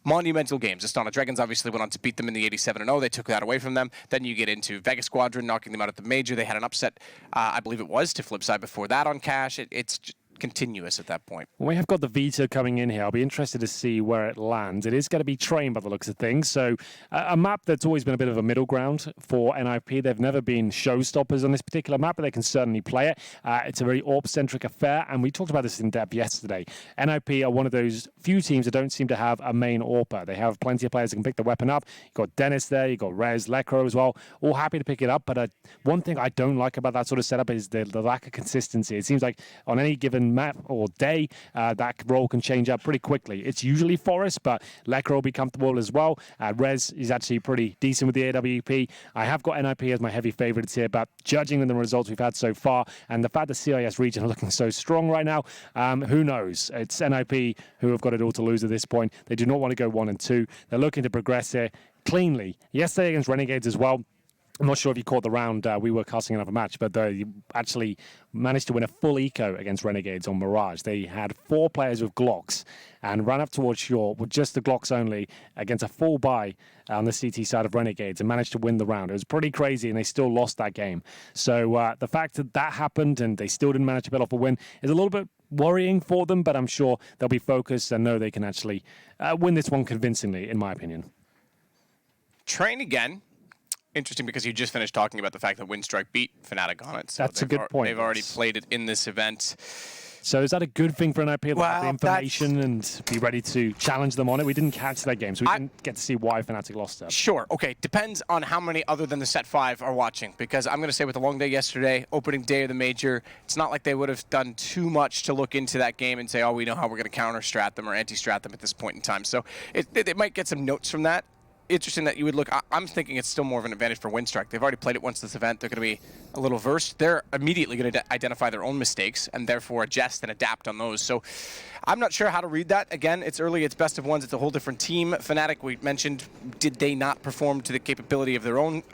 monumental games. Astana Dragons obviously went on to beat them in the 87-0. They took that away from them. Then you get into Vega Squadron knocking them out at the major. They had an upset, I believe it was, to Flipside before that on Cash. It's just continuous at that point. We have got the Vita coming in here. I'll be interested to see where it lands. It is going to be trained by the looks of things. So a map that's always been a bit of a middle ground for NIP. They've never been showstoppers on this particular map, but they can certainly play it. It's a very AWP-centric affair, and we talked about this in depth yesterday. NIP are one of those few teams that don't seem to have a main AWPer. They have plenty of players that can pick the weapon up. You've got Dennis there, you've got Rez, Lekro as well, all happy to pick it up. But one thing I don't like about that sort of setup is the lack of consistency. It seems like on any given map or day, that role can change up pretty quickly. It's usually Forest, but Lekro will be comfortable as well. Rez is actually pretty decent with the AWP. I have got NIP as my heavy favourites here, but judging on the results we've had so far, and the fact the CIS region are looking so strong right now, who knows? It's NIP who have got it all to lose at this point. They do not want to go 1 and 2. They're looking to progress here cleanly. Yesterday against Renegades as well. I'm not sure if you caught the round. We were casting another match, but they actually managed to win a full eco against Renegades on Mirage. They had 4 players with Glocks and ran up towards shore with just the Glocks only against a full buy on the CT side of Renegades and managed to win the round. It was pretty crazy, and they still lost that game. So the fact that that happened and they still didn't manage to pull off a win is a little bit worrying for them, but I'm sure they'll be focused and know they can actually win this one convincingly, in my opinion. Train again. Interesting because you just finished talking about the fact that Winstrike beat Fnatic on it. So that's a good point. They've already played it in this event. So is that a good thing for NIP? They'll have the information and be ready to challenge them on it? We didn't catch that game, so we didn't get to see why Fnatic lost it. Sure. Okay. Depends on how many other than the set 5 are watching. Because I'm going to say with the long day yesterday, opening day of the major, it's not like they would have done too much to look into that game and say, oh, we know how we're going to counter-strat them or anti-strat them at this point in time. So it might get some notes from that. Interesting that you would look. I'm thinking it's still more of an advantage for Winstrike. They've already played it once this event. They're going to be a little versed. They're immediately going to identify their own mistakes and therefore adjust and adapt on those. So I'm not sure how to read that. Again, it's early. It's best of ones. It's a whole different team. Fnatic, we mentioned, did they not perform to the capability of their own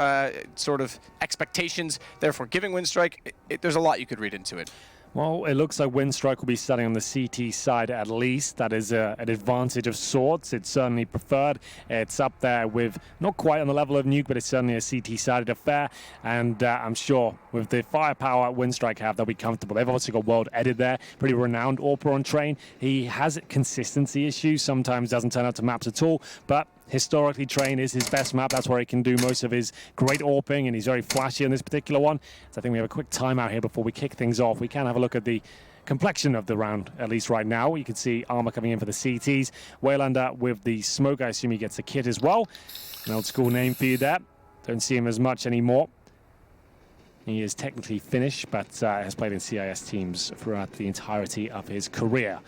sort of expectations? Therefore, giving Winstrike, there's a lot you could read into it. Well, it looks like Winstrike will be starting on the CT side at least. That is an advantage of sorts. It's certainly preferred. It's up there with, not quite on the level of Nuke, but it's certainly a CT-sided affair. And I'm sure with the firepower Winstrike have, they'll be comfortable. They've also got World Edit there, pretty renowned AWPer on train. He has consistency issues, sometimes doesn't turn out to maps at all, but historically, Train is his best map. That's where he can do most of his great AWPing, and he's very flashy in this particular one. So I think we have a quick timeout here before we kick things off. We can have a look at the complexion of the round, at least right now. You can see Armor coming in for the CTs. Waylander with the smoke. I assume he gets the kit as well. An old school name for you there. Don't see him as much anymore. He is technically Finnish, but has played in CIS teams throughout the entirety of his career.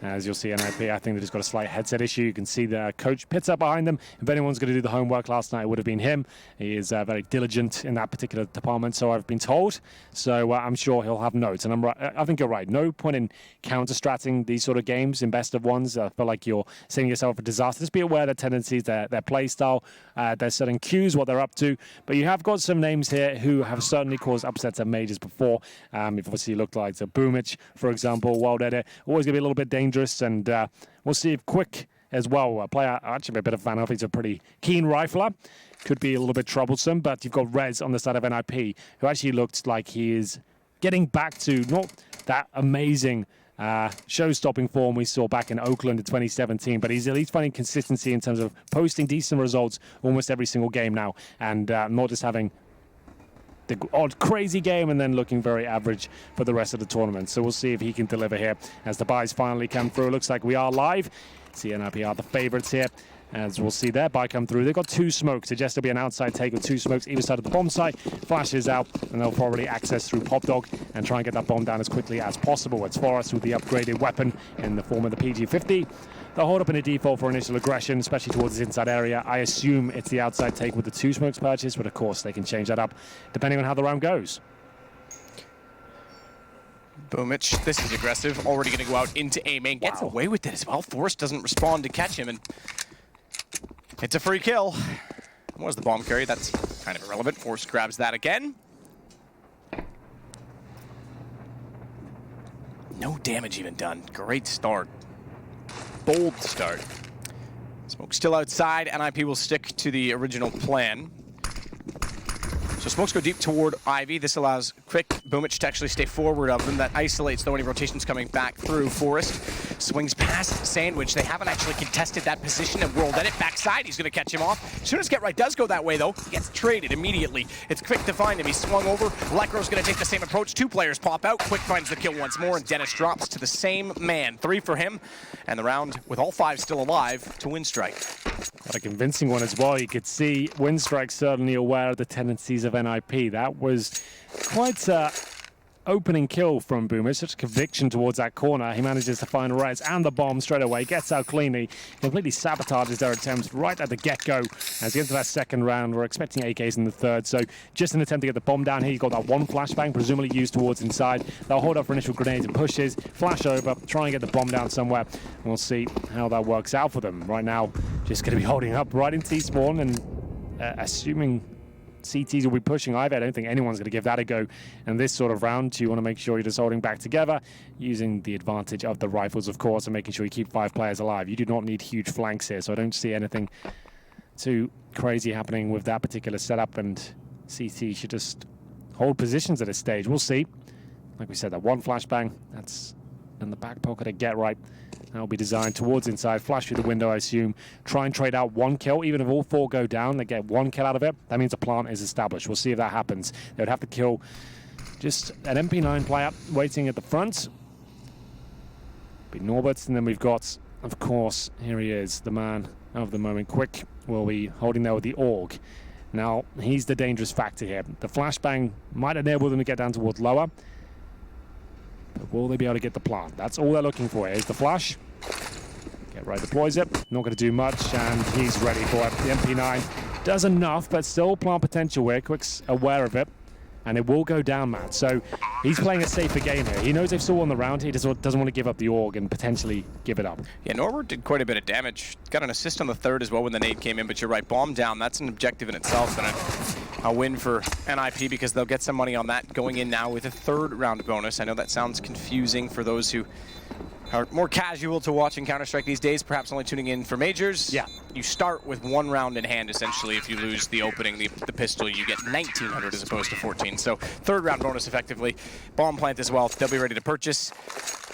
As you'll see, NIP, I think they've just got a slight headset issue. You can see the coach Pitts up behind them. If anyone's going to do the homework last night, it would have been him. He is very diligent in that particular department, so I've been told. So I'm sure he'll have notes. And I think you're right. No point in counter-stratting these sort of games in best of ones. I feel like you're setting yourself up for disaster. Just be aware of their tendencies, their play style, their certain cues, what they're up to. But you have got some names here who have certainly caused upsets at majors before. You've obviously looked like Boomich, for example, World Edit. Always going to be a little bit dangerous. And we'll see if Quick as well, a player actually a bit of a fan of. He's a pretty keen rifler. Could be a little bit troublesome, but you've got Rez on the side of NIP, who actually looks like he is getting back to not that amazing show-stopping form we saw back in Oakland in 2017, but he's at least finding consistency in terms of posting decent results almost every single game now, and not just having the odd crazy game and then looking very average for the rest of the tournament. So we'll see if he can deliver here as the buys finally come through. Looks like we are live. CNIP are the favorites here. As we'll see their buy come through. They've got 2 smokes. Suggests there'll be an outside take with 2 smokes either side of the bomb site. Flashes out, and they'll probably access through Pop Dog and try and get that bomb down as quickly as possible. It's Forest with the upgraded weapon in the form of the PG-50. They'll hold up in a default for initial aggression, especially towards this inside area. I assume it's the outside take with the 2 smokes purchase, but of course they can change that up depending on how the round goes. Boomich, this is aggressive. Already going to go out into A main. Gets away with it as well. Forrest doesn't respond to catch him, and it's a free kill. What was the bomb carry? That's kind of irrelevant. Forrest grabs that again. No damage even done. Great start. Bold start. As Smoke still outside. NIP will stick to the original plan. So smokes go deep toward Ivy. This allows Quick Boomich to actually stay forward of them. That isolates, though, any rotations coming back through. Forrest swings past Sandwich. They haven't actually contested that position, and World Edit backside. He's going to catch him off. As soon as Get Right does go that way, though, he gets traded immediately. It's Quick to find him. He's swung over. Lekro's going to take the same approach. Two players pop out. Quick finds the kill once more, and Dennis drops to the same man. 3 for him, and the round with all 5 still alive to Winstrike. What a convincing one as well. You could see Winstrike certainly aware of the tendencies of NIP. That was quite an opening kill from Boomer. Such conviction towards that corner. He manages to find Rez and the bomb straight away. Gets out cleanly. Completely sabotages their attempts right at the get-go. As he gets to that second round, we're expecting AKs in the third. So just an attempt to get the bomb down here. He's got that one flashbang, presumably used towards inside. They'll hold up for initial grenades and pushes. Flash over, try and get the bomb down somewhere. We'll see how that works out for them. Right now, just going to be holding up right in T-spawn and assuming CTs will be pushing Ivy. I don't think anyone's going to give that a go. And this sort of round, you want to make sure you're just holding back together, using the advantage of the rifles, of course, and making sure you keep 5 players alive. You do not need huge flanks here, so I don't see anything too crazy happening with that particular setup, and CT should just hold positions at this stage. We'll see. Like we said, that one flashbang, that's in the back pocket to Get Right. That'll be designed towards inside, flash through the window, I assume. Try and trade out 1 kill. Even if all 4 go down, they get 1 kill out of it. That means a plant is established. We'll see if that happens. They would have to kill just an MP9 player waiting at the front. Be Norbert, and then we've got, of course, here he is, the man of the moment. Quick will be holding there with the AUG. Now, he's the dangerous factor here. The flashbang might enable them to get down towards lower. But will they be able to get the plant? That's all they're looking for. Here's the flash. Get Right deploys it. Not going to do much, and he's ready for it. The MP9 does enough, but still plant potential here. Quick's aware of it, and it will go down, Matt. So he's playing a safer game here. He knows they've still won the round. He doesn't want to give up the AUG and potentially give it up. Yeah, Norbert did quite a bit of damage. Got an assist on the third as well when the nade came in, but you're right, bomb down. That's an objective in itself, and a win for NIP because they'll get some money on that going in now with a 3rd round bonus. I know that sounds confusing for those who are more casual to watching Counter-Strike these days, perhaps only tuning in for majors. Yeah. You start with 1 round in hand, essentially. If you lose the opening, the pistol, you get 1,900 as opposed to 14. So 3rd round bonus, effectively. Bomb plant as well. They'll be ready to purchase.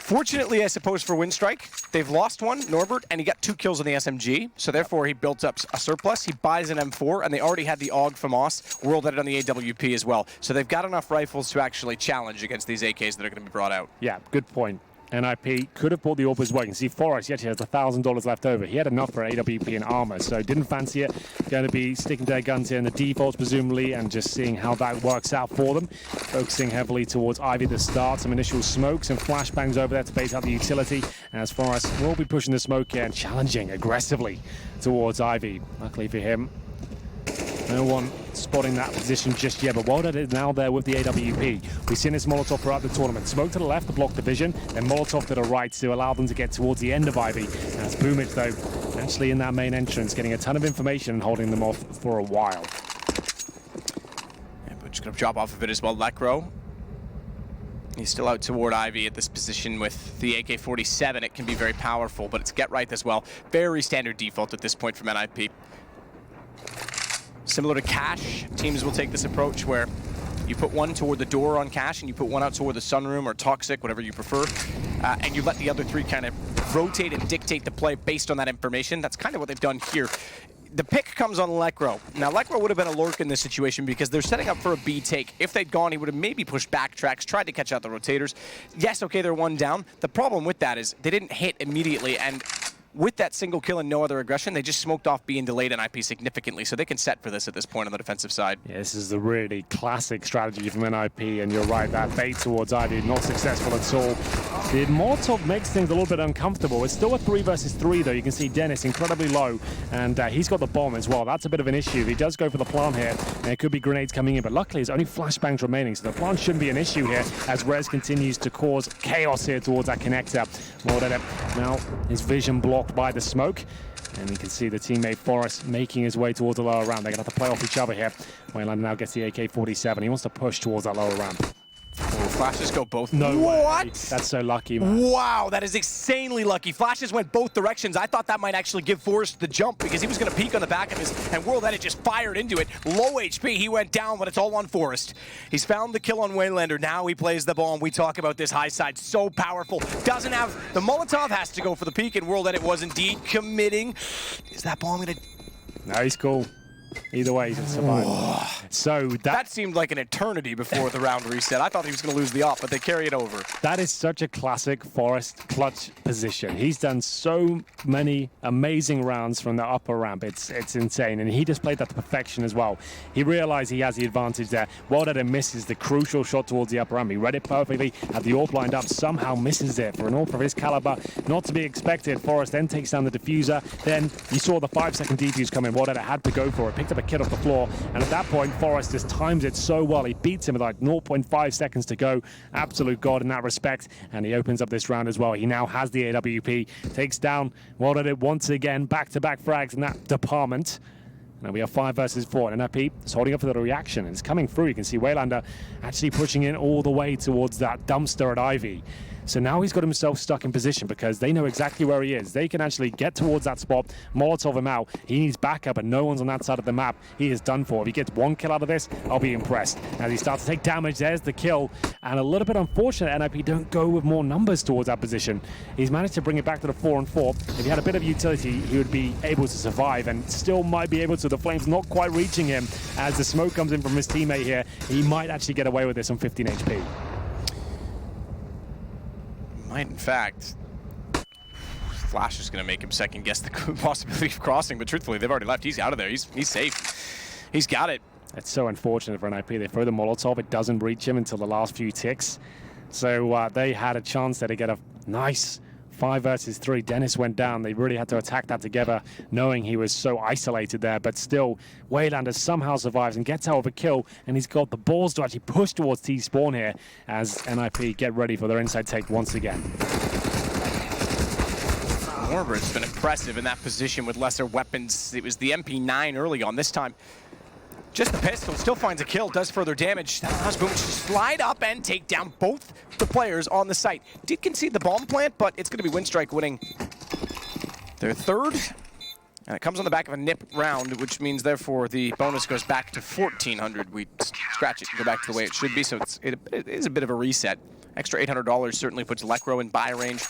Fortunately, I suppose, for Winstrike, they've lost one, Norbert, and he got 2 kills on the SMG, so therefore he built up a surplus. He buys an M4, and they already had the AUG from Moss, World Edit on the AWP as well. So they've got enough rifles to actually challenge against these AKs that are going to be brought out. Yeah, good point. NIP could have bought the AWP as well. You can see Forrest yet he has $1,000 left over. He had enough for AWP and armor, so didn't fancy it. Going to be sticking to their guns here in the defaults, presumably, and just seeing how that works out for them. Focusing heavily towards Ivy at the start. Some initial smokes and flashbangs over there to bait out the utility. As Forrest will be pushing the smoke here and challenging aggressively towards Ivy. Luckily for him, no one spotting that position just yet, but World Edit is now there with the AWP. We've seen this Molotov throughout the tournament. Smoke to the left to block the vision, then Molotov to the right to allow them to get towards the end of Ivy. As Boomich, though, actually in that main entrance, getting a ton of information and holding them off for a while. Yeah, but just going to drop off a bit as well. Lekro. He's still out toward Ivy at this position with the AK-47. It can be very powerful, but it's Get Right as well. Very standard default at this point from NIP. Similar to Cash, teams will take this approach where you put one toward the door on Cash and you put one out toward the sunroom or Toxic, whatever you prefer, and you let the other 3 kind of rotate and dictate the play based on that information. That's kind of what they've done here. The pick comes on Lekro. Now, Lekro would have been a lurk in this situation because they're setting up for a B take. If they'd gone, he would have maybe pushed backtracks, tried to catch out the rotators. Yes, okay, they're 1 down. The problem with that is they didn't hit immediately, and with that single kill and no other aggression, they just smoked off B and delayed NIP significantly, so they can set for this at this point on the defensive side. Yeah, this is the really classic strategy from NIP, and you're right, that bait towards Ivy, not successful at all. The Molotov makes things a little bit uncomfortable. It's still a 3 versus 3, though. You can see Dennis incredibly low, and he's got the bomb as well. That's a bit of an issue. He does go for the plant here, and there could be grenades coming in, but luckily there's only flashbangs remaining, so the plant shouldn't be an issue here as Rez continues to cause chaos here towards that connector. Now, his vision blocked by the smoke. And you can see the teammate Forrest making his way towards the lower ramp. They're going to have to play off each other here. Waylander now gets the AK-47. He wants to push towards that lower ramp. Flashes go both. No what? way. That's so lucky, man. Wow, that is insanely lucky. Flashes went both directions. I thought that might actually give Forrest the jump because he was going to peek on the back of his, and World Edit just fired into it. Low HP, he went down, but it's all on Forrest. He's found the kill on Waylander. Now he plays the ball, and we talk about this high side. So powerful. Doesn't have, the Molotov has to go for the peek, and World Edit was indeed committing. Is that bomb going to... No, he's cool. Either way, he's going to survive. So that seemed like an eternity before the round reset. I thought he was going to lose the op, but they carry it over. That is such a classic Forrest clutch position. He's done so many amazing rounds from the upper ramp. It's insane, and he just played that to perfection as well. He realized he has the advantage there. World Edit misses the crucial shot towards the upper ramp. He read it perfectly, had the AWP lined up, somehow misses it. For an AWP of his caliber, not to be expected. Forrest then takes down the diffuser. Then you saw the 5-second defuse come in. World Edit had to go for it. Picked up a kid off the floor, and at that point Forrest just times it so well. He beats him with like 0.5 seconds to go. Absolute god in that respect, and he opens up this round as well. He now has the AWP, takes down World Edit once again. Back-to-back frags in that department. Now we have 5 versus 4, and NIP is holding up for the reaction. It's coming through. You can see Waylander actually pushing in all the way towards that dumpster at Ivy. So now he's got himself stuck in position because they know exactly where he is. They can actually get towards that spot, Molotov him out. He needs backup, and no one's on that side of the map. He is done for. If he gets one kill out of this, I'll be impressed. As he starts to take damage, there's the kill. And a little bit unfortunate, NIP don't go with more numbers towards that position. He's managed to bring it back to the 4-on-4. If he had a bit of utility, he would be able to survive and still might be able to. The flames not quite reaching him as the smoke comes in from his teammate here. He might actually get away with this on 15 HP. Might, in fact. Flash is going to make him second guess the possibility of crossing, but truthfully, they've already left. He's out of there. He's safe. He's got it. It's so unfortunate for NIP. They throw the Molotov. It doesn't reach him until the last few ticks. So they had a chance there to get a nice 5 versus 3. Dennis went down. They really had to attack that together, knowing he was so isolated there. But still, Waylander somehow survives and gets out of a kill, and he's got the balls to actually push towards T-spawn here as NIP get ready for their inside take once again. Warbert's been impressive in that position with lesser weapons. It was the MP9 early on. This time, just the pistol. Still finds a kill, does further damage. That allows Boom to slide up and take down both the players on the site. Did concede the bomb plant, but it's going to be Winstrike winning their third. And it comes on the back of a nip round, which means, therefore, the bonus goes back to 1,400. We scratch it and go back to the way it should be, so it is a bit of a reset. Extra $800 certainly puts Lekro in buy range.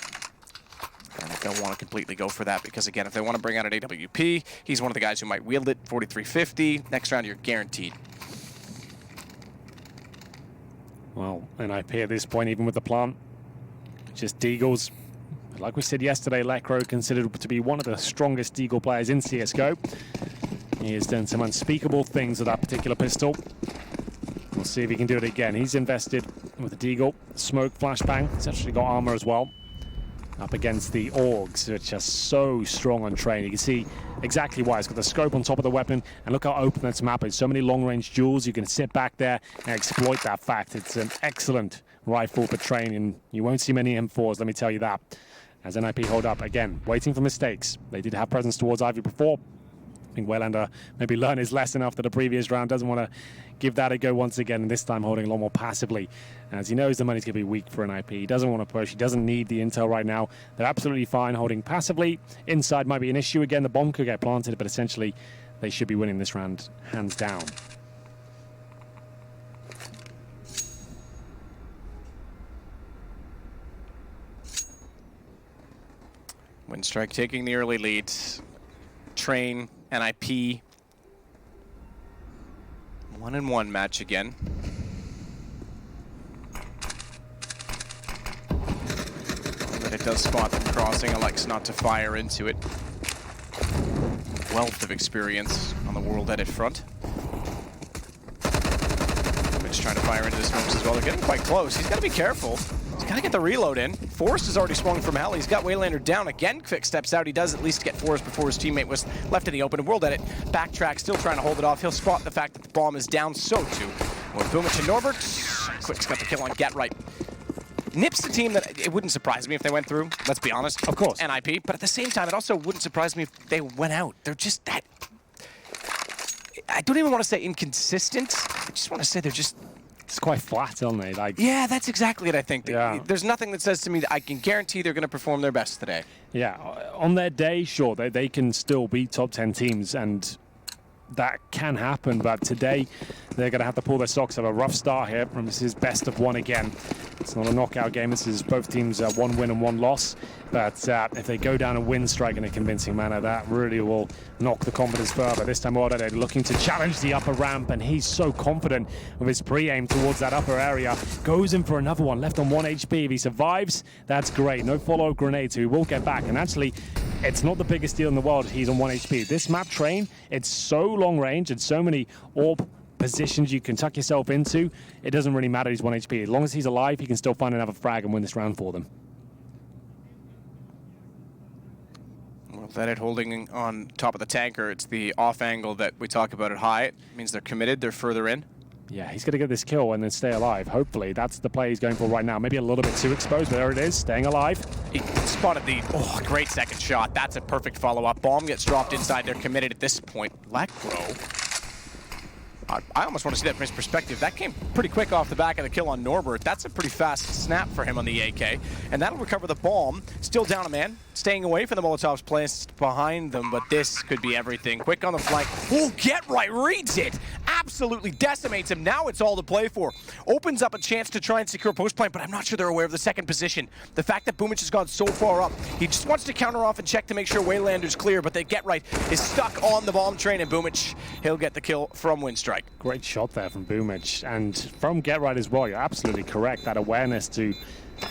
And if they'll want to completely go for that, because again, if they want to bring out an AWP, he's one of the guys who might wield it. 4,350. Next round, you're guaranteed. Well, NIP at this point, even with the plant, just Deagles. Like we said yesterday, Lekro considered to be one of the strongest Deagle players in CSGO. He has done some unspeakable things with that particular pistol. We'll see if he can do it again. He's invested with the Deagle. Smoke, flashbang. He's actually got armor as well. Up against the Orgs, which are so strong on train. You can see exactly why. It's got the scope on top of the weapon, and look how open this map is. So many long-range duels. You can sit back there and exploit that fact. It's an excellent rifle for train, and you won't see many M4s, let me tell you that. As NIP hold up, again, waiting for mistakes. They did have presence towards Ivy before. I think Waylander maybe learned his lesson after the previous round. Doesn't want to give that a go once again, and this time holding a lot more passively. As he knows the money's going to be weak for NIP. He doesn't want to push. He doesn't need the intel right now. They're absolutely fine holding passively. Inside might be an issue again. The bomb could get planted, but essentially they should be winning this round hands down. Winstrike taking the early lead. Train, NIP. 1-1 match again. But it does spot them crossing. Elects not to fire into it. Wealth of experience on the World Edit front. Mitch trying to fire into the smokes as well. They're getting quite close. He's got to be careful. He's got to get the reload in. Forrest has already swung from hell. He's got Waylander down. Again, Quick steps out. He does at least get Forrest before his teammate was left in the open. World Edit backtrack, still trying to hold it off. He'll spot the fact that the bomb is down. So too with Boomich and Norbert. Quick's got the kill on Get Right. Nip's the team that it wouldn't surprise me if they went through. Let's be honest. Of course. NIP. But at the same time, it also wouldn't surprise me if they went out. They're just that... I don't even want to say inconsistent. I just want to say they're just it's quite flat, aren't they? Like, yeah, that's exactly it, I think. Yeah. There's nothing that says to me that I can guarantee they're going to perform their best today. yeah, on their day, sure, they can still beat top 10 teams, and that can happen, but today they're going to have to pull their socks out. A rough start here, and this is best of one again. It's not a knockout game. This is both teams one win and one loss. But if they go down a Winstrike in a convincing manner, that really will knock the confidence further. This time, they're looking to challenge the upper ramp, and he's so confident with his pre-aim towards that upper area. Goes in for another one, left on 1 HP. If he survives, that's great. No follow-up grenade, so he will get back. And actually, it's not the biggest deal in the world. He's on 1 HP. This map train, it's so long range and so many orb positions you can tuck yourself into. It doesn't really matter. He's 1 HP. As long as he's alive, he can still find another frag and win this round for them. Well, that it holding on top of the tanker, it's the off angle that we talk about at high. It means they're committed. They're further in. Yeah, he's going to get this kill and then stay alive. Hopefully, that's the play he's going for right now. Maybe a little bit too exposed, but there it is, staying alive. He spotted the, great second shot. That's a perfect follow-up. Bomb gets dropped inside. They're committed at this point. Lekro. I almost want to see that from his perspective. That came pretty quick off the back of the kill on Norbert. That's a pretty fast snap for him on the AK. And that'll recover the bomb. Still down a man. Staying away from the Molotovs placed behind them, but this could be everything. Quick on the flank. Oh, Get Right reads it. Absolutely decimates him. Now it's all to play for. Opens up a chance to try and secure post plant, but I'm not sure they're aware of the second position. The fact that Boomich has gone so far up, he just wants to counter off and check to make sure Waylander's clear, but the Get Right is stuck on the bomb train, and Boomich, he'll get the kill from Winstrike. Great shot there from Boomich, and from Get Right as well. You're absolutely correct. That awareness to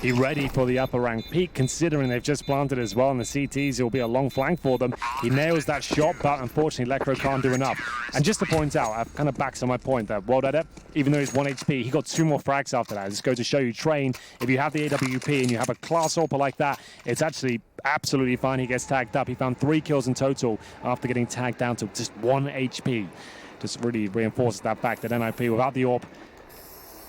be ready for the upper rank peak, considering they've just planted as well, and the CTs, it will be a long flank for them. He nails that shot, but unfortunately Lekro can't do enough. And just to point out, I've kind of backs on my point that Wildadder, even though he's 1 HP, he got 2 more frags after that. Just go to show you, Train, if you have the AWP and you have a class AWP like that, it's actually absolutely fine. He gets tagged up. He found 3 kills in total after getting tagged down to just 1 HP. Just really reinforces that fact that NIP without the AWP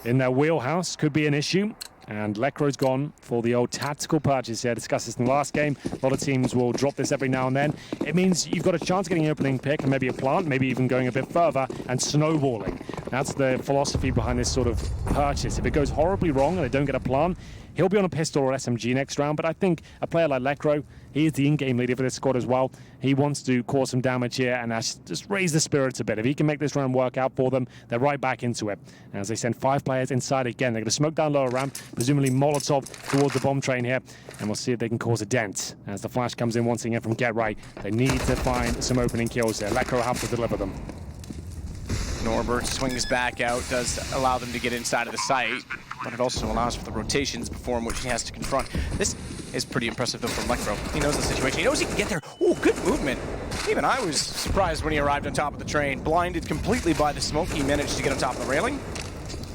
in their wheelhouse could be an issue. And Lekro's gone for the old tactical purchase here. I discussed this in the last game. A lot of teams will drop this every now and then. It means you've got a chance of getting an opening pick and maybe a plant, maybe even going a bit further and snowballing. That's the philosophy behind this sort of purchase. If it goes horribly wrong and they don't get a plant, he'll be on a pistol or SMG next round. But I think a player like Lekro, he is the in-game leader for this squad as well. He wants to cause some damage here and just raise the spirits a bit. If he can make this round work out for them, they're right back into it. And as they send 5 players inside again, they're going to smoke down lower ramp, presumably Molotov towards the bomb train here. And we'll see if they can cause a dent. As the flash comes in once again from Get Right, they need to find some opening kills here. Lekro will have to deliver them. Norbert swings back out, does allow them to get inside of the site, but it also allows for the rotations before him, which he has to confront. This is pretty impressive, though, from Lekro. He knows the situation. He knows he can get there. Oh, good movement. Even I was surprised when he arrived on top of the train. Blinded completely by the smoke, he managed to get on top of the railing.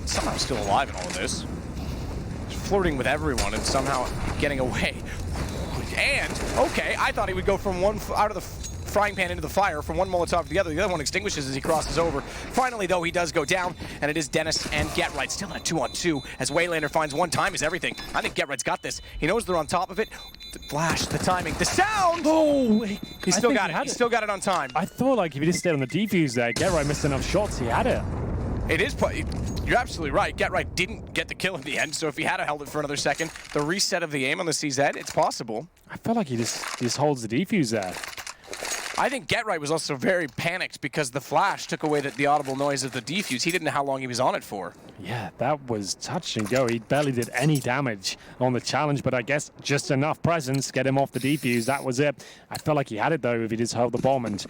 Somehow still alive in all of this. Flirting with everyone and somehow getting away. And, okay, I thought he would go from out of the frying pan into the fire from one Molotov to the other. The other one extinguishes as he crosses over. Finally, though, he does go down, and it is Dennis and Get Right still in a 2-on-2 as Waylander finds one time is everything. I think Get Right's got this. He knows they're on top of it. The flash, the timing, the sound! Oh, he still got it. He still got it on time. I thought like if he just stayed on the defuse there, Get Right missed enough shots, he had it. It is, you're absolutely right. Get Right didn't get the kill in the end, so if he had held it for another second, the reset of the aim on the CZ, it's possible. I felt like he just holds the defuse there. I think Get Right was also very panicked because the flash took away the audible noise of the defuse. He didn't know how long he was on it for. Yeah, that was touch and go. He barely did any damage on the challenge, but I guess just enough presence get him off the defuse. That was it. I felt like he had it, though, if he just held the bomb, and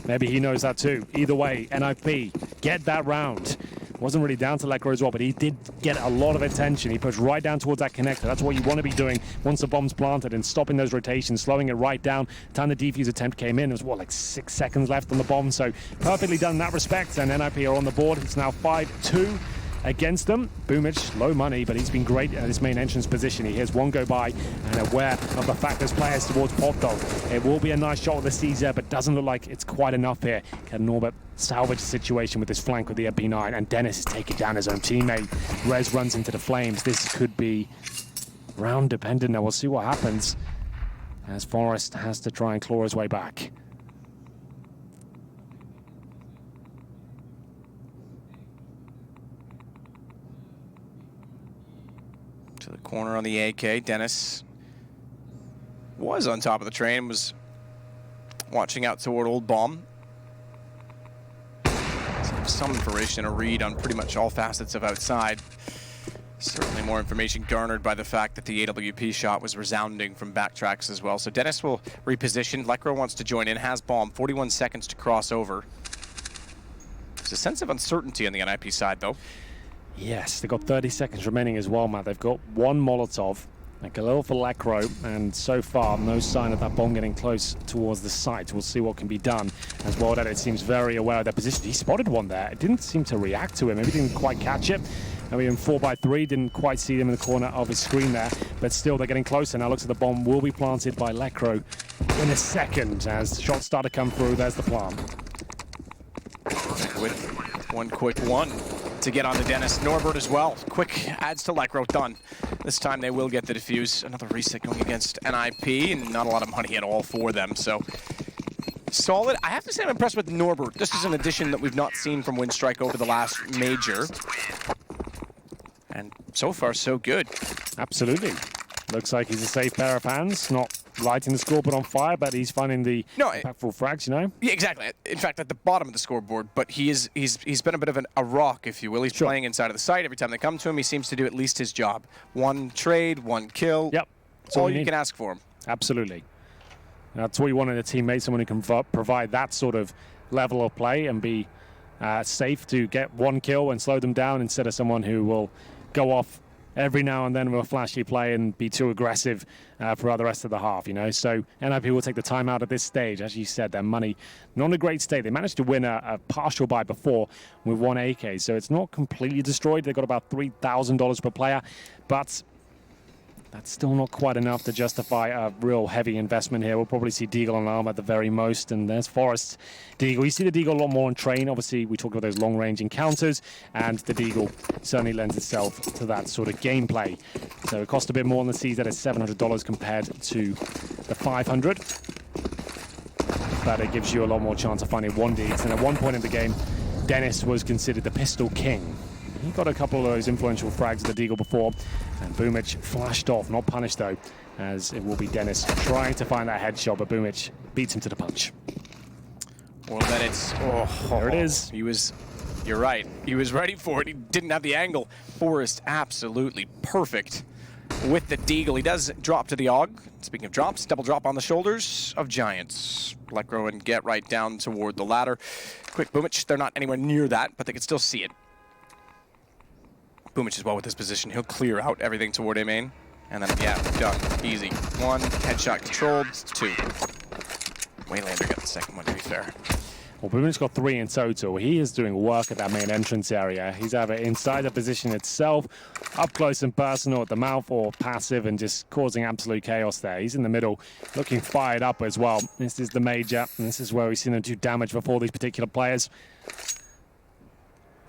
maybe he knows that, too. Either way, NIP, get that round. Wasn't really down to Lekro as well, but he did get a lot of attention. He pushed right down towards that connector. That's what you want to be doing once the bomb's planted and stopping those rotations, slowing it right down. The time the defuse attempt came in, there was, what, like 6 seconds left on the bomb, so perfectly done in that respect, and NIP are on the board. It's now 5-2 against them. Boomich, low money, but he's been great at his main entrance position. He hears one go by and aware of the fact there's players towards Pot Dog. It will be a nice shot with the CZ, but doesn't look like it's quite enough here. Can Norbert salvage the situation with his flank with the MP9, and Dennis is taking down his own teammate. Rez runs into the flames. This could be round dependent. Now we'll see what happens as Forrest has to try and claw his way back. To the corner on the AK. Dennis was on top of the train, was watching out toward Old Bomb. Some information, a read on pretty much all facets of outside. Certainly more information garnered by the fact that the AWP shot was resounding from backtracks as well. So Dennis will reposition. Lekro wants to join in, has bomb, 41 seconds to cross over. There's a sense of uncertainty on the NIP side, though. Yes, they've got 30 seconds remaining as well, Matt. They've got one Molotov, like a little for Lekro, and so far, no sign of that bomb getting close towards the site. We'll see what can be done. As well, that it seems very aware of their position. He spotted one there. It didn't seem to react to him. Maybe didn't quite catch it. I mean, 4x3 didn't quite see them in the corner of his screen there, but still they're getting closer. Now looks like the bomb will be planted by Lekro in a second as shots start to come through. There's the plant. With one quick one to get on to Dennis. Norbert as well. Quick adds to Lekro, done. This time they will get the defuse. Another reset going against NIP, and not a lot of money at all for them, so solid. I have to say I'm impressed with Norbert. This is an addition that we've not seen from Winstrike over the last major. And so far, so good. Absolutely. Looks like he's a safe pair of hands, not lighting the scoreboard on fire, but he's finding the impactful frags, you know? Yeah, exactly. In fact, at the bottom of the scoreboard, but he's been a bit of a rock, if you will. He's playing inside of the site. Every time they come to him, he seems to do at least his job. One trade, one kill. Yep. That's all you can ask for him. Absolutely. That's what you want in a teammate, someone who can provide that sort of level of play and be safe to get one kill and slow them down instead of someone who will go off every now and then with a flashy play and be too aggressive throughout the rest of the half, you know. So NIP will take the time out at this stage. As you said, their money not in a great state. They managed to win a partial buy before with one AK, so it's not completely destroyed. They've got about $3,000 per player, but that's still not quite enough to justify a real heavy investment here. We'll probably see Deagle on arm at the very most, and there's Forrest. Deagle, you see the Deagle a lot more on train. Obviously, we talk about those long-range encounters, and the Deagle certainly lends itself to that sort of gameplay. So it costs a bit more on the CZ at $700 compared to the $500. But it gives you a lot more chance of finding 1Ds. And at one point in the game, Dennis was considered the pistol king. He got a couple of those influential frags at the Deagle before, and Boomic flashed off, not punished though, as it will be Dennis trying to find that headshot, but Boomic beats him to the punch. Well, then it's... there it is. You're right. He was ready for it. He didn't have the angle. Forrest absolutely perfect with the Deagle. He does drop to the AUG. Speaking of drops, double drop on the shoulders of Giants. Lekro and get right down toward the ladder. Quick Boomic. They're not anywhere near that, but they can still see it. Boomic as well with this position. He'll clear out everything toward A main. And then, yeah, done. Easy. One, headshot controlled. Two. Waylander got the second one, to be fair. Well, Boomic's got 3 in total. He is doing work at that main entrance area. He's either inside the position itself, up close and personal at the mouth, or passive and just causing absolute chaos there. He's in the middle, looking fired up as well. This is the major, and this is where we've seen them do damage before these particular players.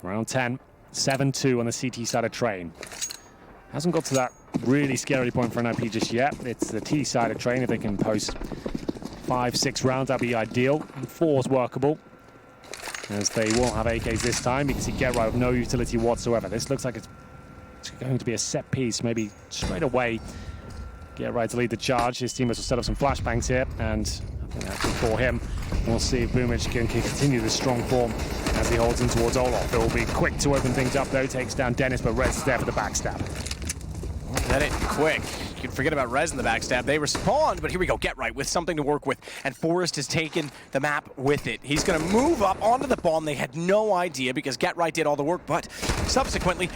Round 10. 7-2 on the CT side of train. Hasn't got to that really scary point for NIP just yet. It's the T side of train. If they can post 5-6 rounds, that'd be ideal. 4 is workable, as they will have AKs this time. You can see Get Right with no utility whatsoever. This looks like it's going to be a set piece, maybe straight away. Get Right to lead the charge. His teammates will set up some flashbangs here, and I think that's for him. We'll see if Boomic can continue this strong form as he holds in towards Olaf. It will be quick to open things up, though. Takes down Dennis, but Rez is there for the backstab. Let it quick. You can forget about Rez in the backstab. They respond, but here we go. Get Right with something to work with, and Forrest has taken the map with it. He's going to move up onto the bomb. They had no idea because Get Right did all the work, but subsequently,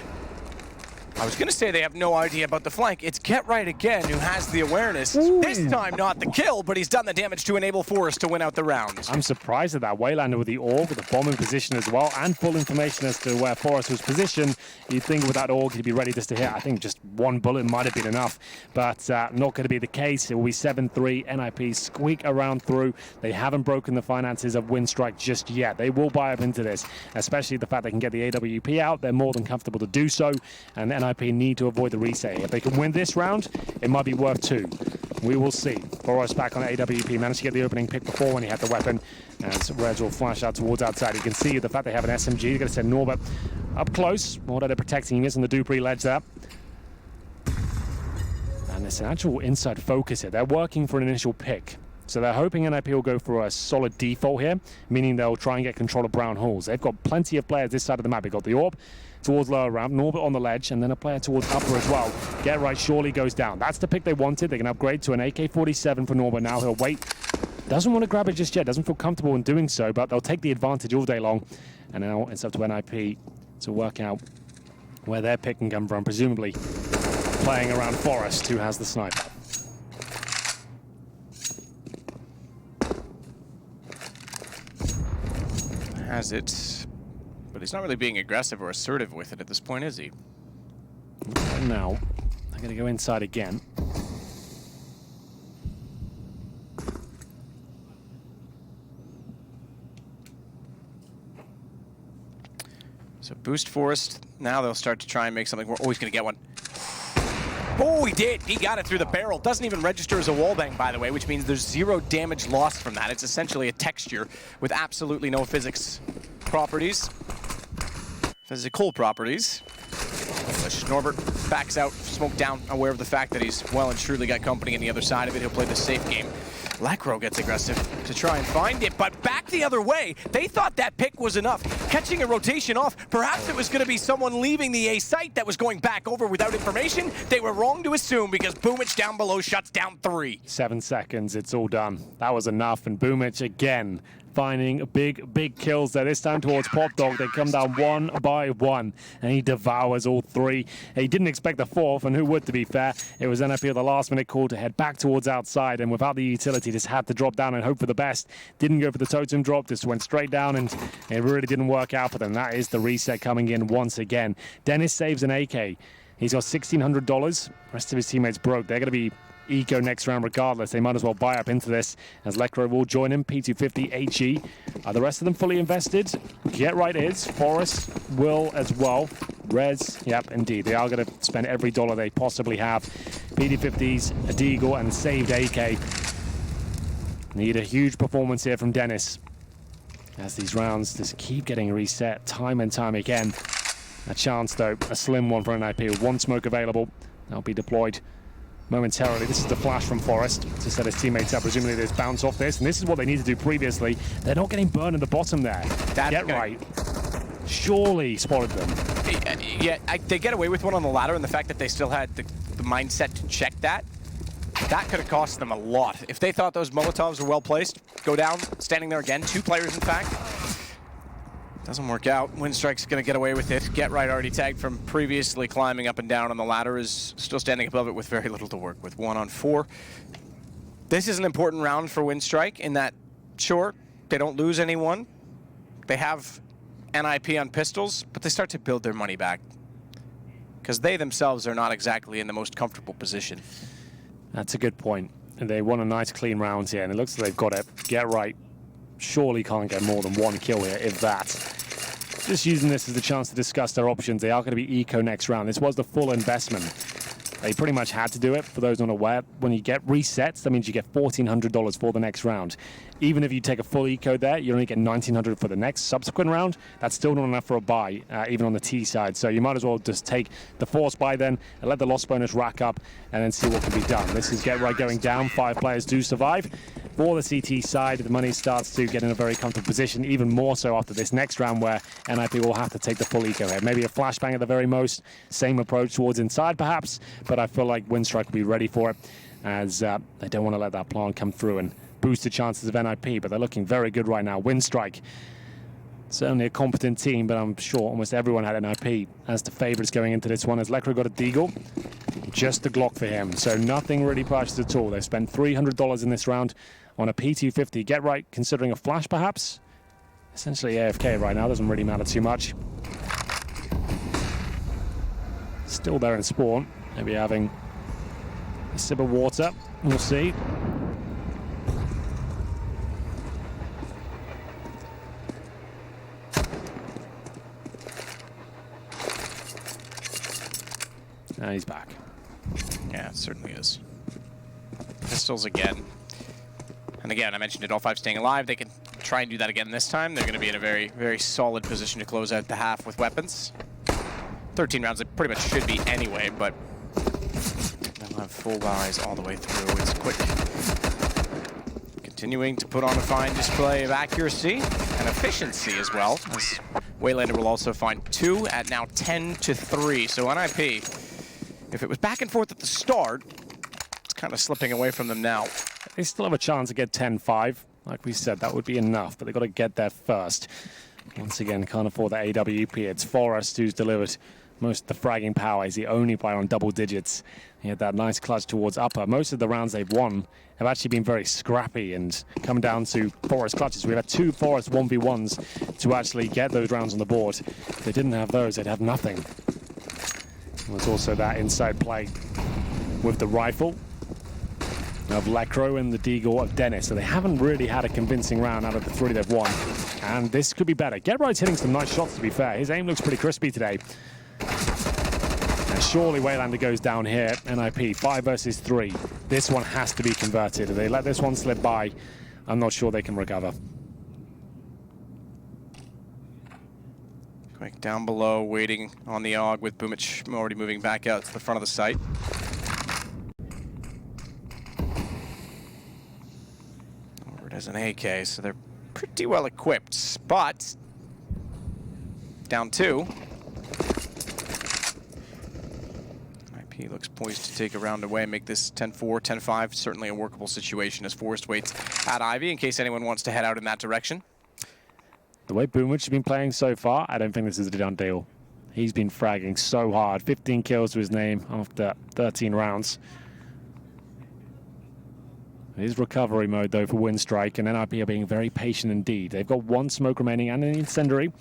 I was going to say they have no idea about the flank. It's Get Right again who has the awareness. Ooh. This time not the kill, but he's done the damage to enable Forrest to win out the round. I'm surprised at that. Waylander with the AUG, with the bomb in position as well, and full information as to where Forrest was positioned. You'd think with that AUG he'd be ready just to hit. I think just one bullet might have been enough, but not going to be the case. It will be 7-3. NIP squeak around through. They haven't broken the finances of Winstrike just yet. They will buy up into this, especially the fact they can get the AWP out. They're more than comfortable to do so, and NIP need to avoid the reset. If they can win this round, it might be worth 2. We will see. Forrest back on AWP, managed to get the opening pick before when he had the weapon. As Reg will flash out towards outside. You can see the fact they have an SMG. They're going to send Norbert up close. More that they're protecting him. He is on the Dupree ledge there. it's an actual inside focus here. They're working for an initial pick. So they're hoping NIP will go for a solid default here, meaning they'll try and get control of Brown Halls. They've got plenty of players this side of the map. They've got the AWP towards lower ramp, Norbert on the ledge, and then a player towards upper as well. Get right surely goes down. That's the pick they wanted. They can upgrade to an AK-47 for Norbert now. He'll wait. Doesn't want to grab it just yet. Doesn't feel comfortable in doing so, but they'll take the advantage all day long. And now it's up to NIP to work out where their pick can come from, presumably playing around Forest, who has the sniper. Has it, but he's not really being aggressive or assertive with it at this point, is he? And now they're going to go inside again. So boost Forest. Now they'll start to try and make something more. Oh, he's going to get one. Oh, he did. He got it through the barrel. Doesn't even register as a wallbang, by the way, which means there's 0 damage lost from that. It's essentially a texture with absolutely no physics properties. Physical properties. Norbert backs out, smoke down, aware of the fact that he's well and truly got company on the other side of it. He'll play the safe game. Lacro gets aggressive to try and find it, but back the other way. They thought that pick was enough. Catching a rotation off, perhaps it was going to be someone leaving the A site that was going back over without information. They were wrong to assume because Boomich down below shuts down 3. 7 seconds, it's all done. That was enough, and Boomich again finding big kills there. This time towards Pop Dog. They come down 1 by 1, and he devours all 3. He didn't expect the 4th, and who would, to be fair? It was NIP with the last-minute call to head back towards outside, and without the utility, just had to drop down and hope for the best. Didn't go for the totem drop, just went straight down, and it really didn't work out for them. That is the reset coming in once again. Dennis saves an AK. He's got $1,600. The rest of his teammates broke. They're going to be eco next round regardless. They might as well buy up into this as Lecro will join him. P250 HE. Are the rest of them fully invested? Get right is. Forest will as well. Rez, yep, indeed. They are going to spend every dollar they possibly have. P250s, a Deagle, and saved AK. Need a huge performance here from Dennis as these rounds just keep getting reset time and time again. A chance, though, a slim one for NIP with 1 smoke available. That'll be deployed momentarily. This is the flash from Forest to set his teammates up. Presumably there's bounce off this, and this is what they need to do previously. They're not getting burned in the bottom there. Get right. Surely spotted them. Yeah, they get away with one on the ladder, and the fact that they still had the mindset to check that, that could have cost them a lot. If they thought those Molotovs were well placed, go down, standing there again, 2 players in fact. Doesn't work out. Winstrike's going to get away with it. Get right, already tagged from previously climbing up and down on the ladder, is still standing above it with very little to work with. 1 on 4. This is an important round for Winstrike in that, sure, they don't lose anyone. They have NIP on pistols, but they start to build their money back because they themselves are not exactly in the most comfortable position. That's a good point. And they won a nice clean round here, and it looks like they've got it. Get right. Surely can't get more than 1 kill here, if that. Just using this as a chance to discuss their options. They are going to be eco next round. This was the full investment. They pretty much had to do it. For those unaware, when you get resets, that means you get $1,400 for the next round. Even if you take a full eco there, you only get $1,900 for the next subsequent round. That's still not enough for a buy, even on the T side. So you might as well just take the forced buy then and let the loss bonus rack up and then see what can be done. This is Get Right going down. 5 players do survive. For the CT side, the money starts to get in a very comfortable position, even more so after this next round where NIP will have to take the full eco here. Maybe a flashbang at the very most. Same approach towards inside, perhaps, but I feel like Winstrike will be ready for it as they don't want to let that plant come through and boost the chances of NIP, but they're looking very good right now. Winstrike, certainly a competent team, but I'm sure almost everyone had NIP as the favourites going into this one, as Lecro got a Deagle. Just the Glock for him, so nothing really purchased at all. They've spent $300 in this round on a P250. Get right, considering a flash perhaps. Essentially AFK right now, doesn't really matter too much. Still there in spawn, maybe having a sip of water, we'll see. Now he's back. Yeah, it certainly is. Pistols again. And again, I mentioned it, all 5 staying alive. They can try and do that again this time. They're going to be in a very, very solid position to close out the half with weapons. 13 rounds, it pretty much should be anyway, but We'll have full buys all the way through. It's quick. Continuing to put on a fine display of accuracy and efficiency as well. As Waylander will also find 2 at now 10-3. So NIP, if it was back and forth at the start, it's kind of slipping away from them now. They still have a chance to get 10-5. Like we said, that would be enough, but they've got to get there first. Once again, can't afford the AWP. It's Forrest who's delivered most of the fragging power. He's the only player on double digits. He had that nice clutch towards upper. Most of the rounds they've won have actually been very scrappy and come down to Forrest clutches. We've had 2 Forrest 1v1s to actually get those rounds on the board. If they didn't have those, they'd have nothing. There's also that inside play with the rifle of Lecro and the deagle of Dennis. So they haven't really had a convincing round out of the 3 they've won. And this could be better. Getright's hitting some nice shots, to be fair. His aim looks pretty crispy today. And surely Waylander goes down here. NIP, 5 versus 3. This one has to be converted. If they let this one slip by, I'm not sure they can recover. Quick down below, waiting on the AUG with Boomich already moving back out to the front of the site. Over it as an AK, so they're pretty well equipped, but down 2. IP looks poised to take a round away and make this 10-4, 10-5. Certainly a workable situation as Forrest waits at Ivy in case anyone wants to head out in that direction. The way Boomich has been playing so far, I don't think this is a done deal. He's been fragging so hard. 15 kills to his name after 13 rounds. It is recovery mode, though, for Winstrike, and NIP are being very patient indeed. They've got 1 smoke remaining and an incendiary.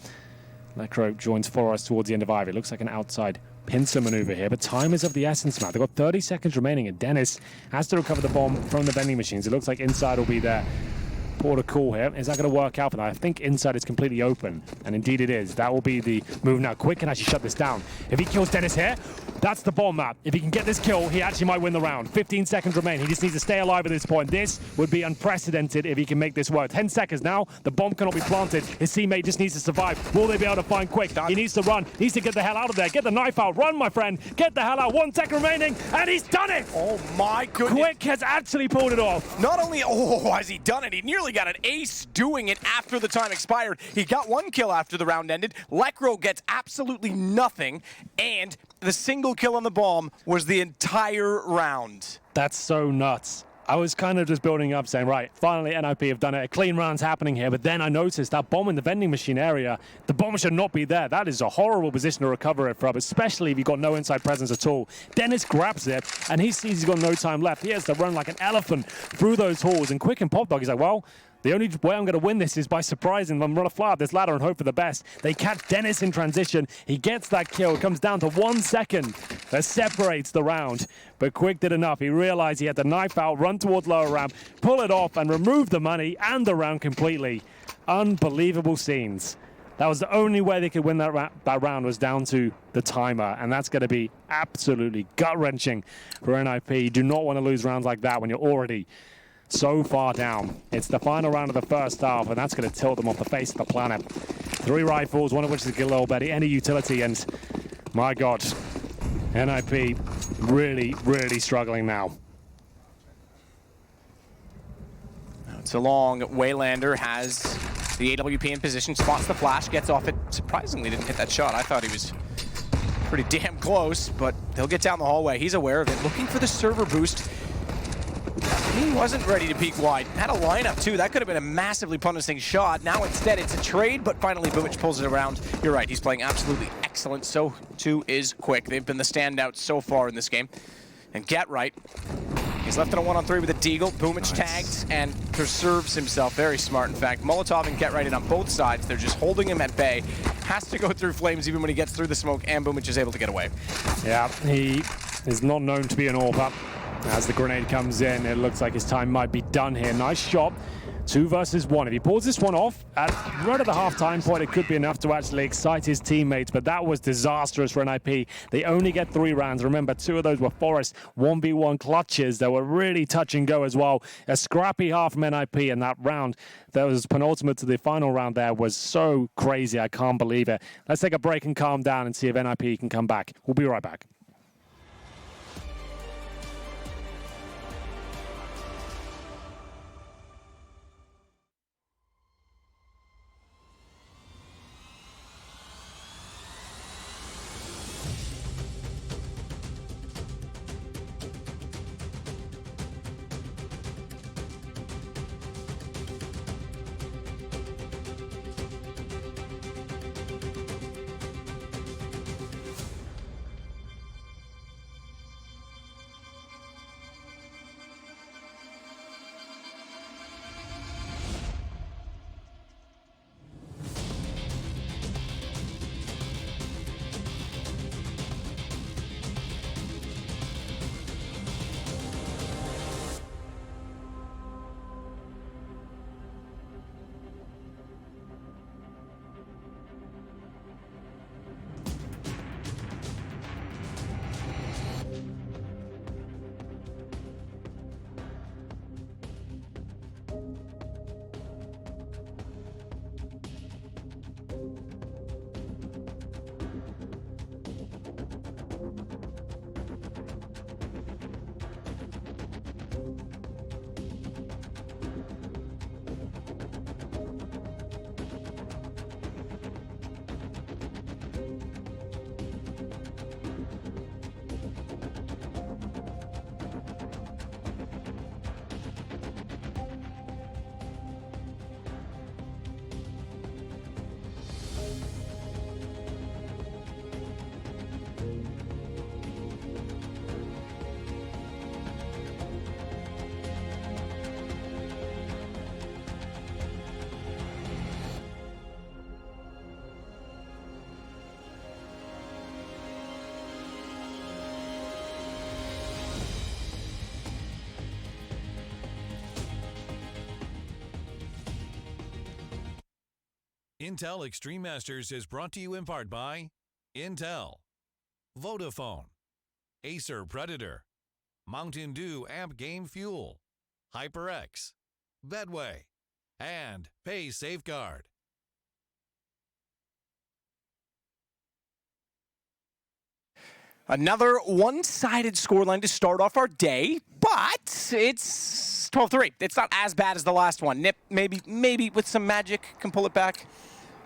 Lecro joins Forrest towards the end of Ivy. It looks like an outside pincer maneuver here, but time is of the essence, man. They've got 30 seconds remaining, and Dennis has to recover the bomb from the vending machines. It looks like inside will be there. Port a call here. Is that going to work out for that? I think inside is completely open, and indeed it is. That will be the move now. Quick can actually shut this down. If he kills Dennis here, that's the bomb map. If he can get this kill, he actually might win the round. 15 seconds remain. He just needs to stay alive at this point. This would be unprecedented if he can make this work. 10 seconds now. The bomb cannot be planted. His teammate just needs to survive. Will they be able to find Quick? He needs to run. Needs to get the hell out of there. Get the knife out. Run, my friend. Get the hell out. 1 second remaining, and he's done it! Oh my goodness. Quick has actually pulled it off. Not only, has he done it, he nearly got an ace doing it after the time expired. He got 1 kill after the round ended. Lecro gets absolutely nothing, and the single kill on the bomb was the entire round. That's so nuts. I was kind of just building up saying, right, finally NIP have done it. A clean round's happening here, but then I noticed that bomb in the vending machine area, the bomb should not be there. That is a horrible position to recover it from, especially if you've got no inside presence at all. Dennis grabs it, and he sees he's got no time left. He has to run like an elephant through those halls, and Quick and Pop Dog, he's like, well, the only way I'm going to win this is by surprising them. I'm going to fly up this ladder and hope for the best. They catch Dennis in transition. He gets that kill. It comes down to 1 second that separates the round. But Quick did enough. He realized he had the knife out, run towards lower ramp, pull it off, and remove the money and the round completely. Unbelievable scenes. That was the only way they could win that round was down to the timer, and that's going to be absolutely gut-wrenching for NIP. You do not want to lose rounds like that when you're already so far down. It's the final round of the first half, and that's going to tilt them off the face of the planet. 3 rifles, one of which is a Galil Betty, any utility, and my God, NIP really, really struggling now. It's a long. Waylander has the AWP in position, spots the flash, gets off it. Surprisingly didn't hit that shot. I thought he was pretty damn close, but he'll get down the hallway. He's aware of it, looking for the server boost. He wasn't ready to peek wide. Had a lineup too. That could have been a massively punishing shot. Now instead it's a trade, but finally Boomich pulls it around. You're right, he's playing absolutely excellent. So too is Quick. They've been the standouts so far in this game. And Getright, he's left in a 1-on-3 with a deagle. Boomich tagged and preserves himself. Very smart, in fact. Molotov and Getright in on both sides. They're just holding him at bay. Has to go through flames even when he gets through the smoke, and Boomich is able to get away. Yeah, he is not known to be an AWP. As the grenade comes in, it looks like his time might be done here. Nice shot. 2 versus 1. If he pulls this one off, right at the half-time point, it could be enough to actually excite his teammates, but that was disastrous for NIP. They only get 3 rounds. Remember, 2 of those were Forrest 1v1 clutches that were really touch and go as well. A scrappy half from NIP, and that round that was penultimate to the final round there was so crazy. I can't believe it. Let's take a break and calm down and see if NIP can come back. We'll be right back. Intel Extreme Masters is brought to you in part by Intel, Vodafone, Acer Predator, Mountain Dew Amp Game Fuel, HyperX, Bedway, and Pay Safeguard. Another one-sided scoreline to start off our day, but it's 12-3. It's not as bad as the last one. Nip, maybe with some magic, can pull it back.